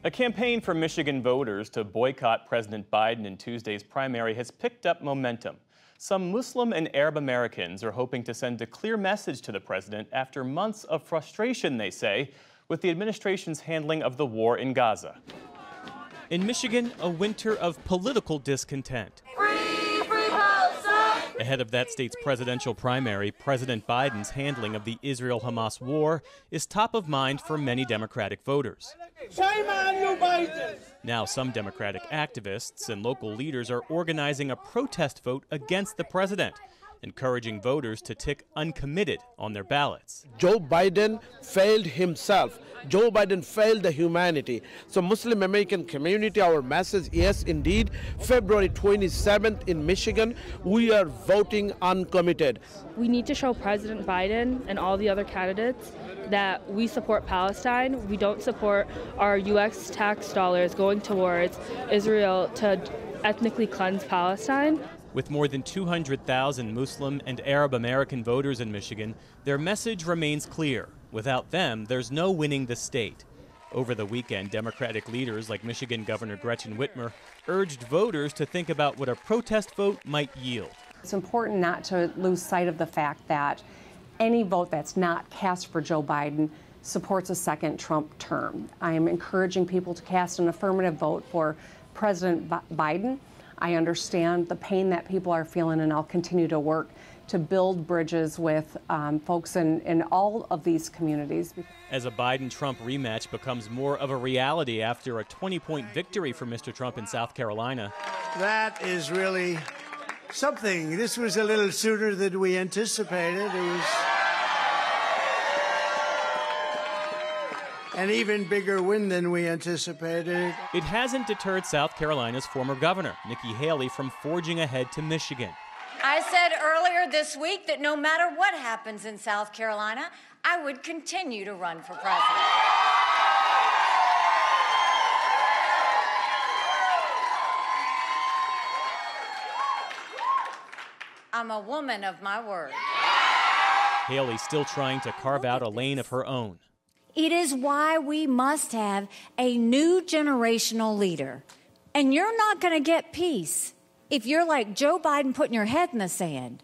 A campaign for Michigan voters to boycott President Biden in Tuesday's primary has picked up momentum. Some Muslim and Arab Americans are hoping to send a clear message to the president after months of frustration, they say, with the administration's handling of the war in Gaza. In Michigan, a winter of political discontent. Ahead of that state's presidential primary, President Biden's handling of the Israel-Hamas war is top of mind for many Democratic voters. Shame on you, Biden! Now, some Democratic activists and local leaders are organizing a protest vote against the president, encouraging voters to tick uncommitted on their ballots. Joe Biden failed himself. Joe Biden failed the humanity. So Muslim American community, our message, yes, indeed, February 27th in Michigan, we are voting uncommitted. We need to show President Biden and all the other candidates that we support Palestine. We don't support our U.S. tax dollars going towards Israel to ethnically cleanse Palestine. With more than 200,000 Muslim and Arab American voters in Michigan, their message remains clear. Without them, there's no winning the state. Over the weekend, Democratic leaders like Michigan Governor Gretchen Whitmer urged voters to think about what a protest vote might yield. It's important not to lose sight of the fact that any vote that's not cast for Joe Biden supports a second Trump term. I am encouraging people to cast an affirmative vote for President Biden. I understand the pain that people are feeling, and I'll continue to work to build bridges with folks in all of these communities. As a Biden-Trump rematch becomes more of a reality after a 20-point victory for Mr. Trump in South Carolina. That is really something. This was a little sooner than we anticipated. It was an even bigger win than we anticipated. It hasn't deterred South Carolina's former governor, Nikki Haley, from forging ahead to Michigan. I said earlier this week that no matter what happens in South Carolina, I would continue to run for president. I'm a woman of my word. Haley still trying to carve out a lane of her own. It is why we must have a new generational leader. And you're not going to get peace if you're like Joe Biden putting your head in the sand,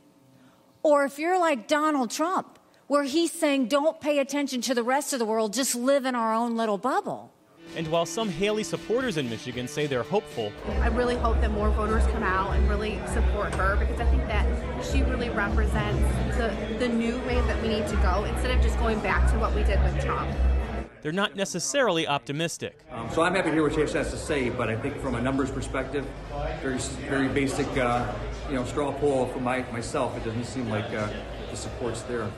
or if you're like Donald Trump, where he's saying don't pay attention to the rest of the world, just live in our own little bubble. And while some Haley supporters in Michigan say they're hopeful, I really hope that more voters come out and really support her, because I think that she really represents the new way that we need to go, instead of just going back to what we did with Trump. they're not necessarily optimistic. So I'm happy to hear what she has to say, but I think from a numbers perspective, very basic, straw poll for myself, it doesn't seem like the support's there.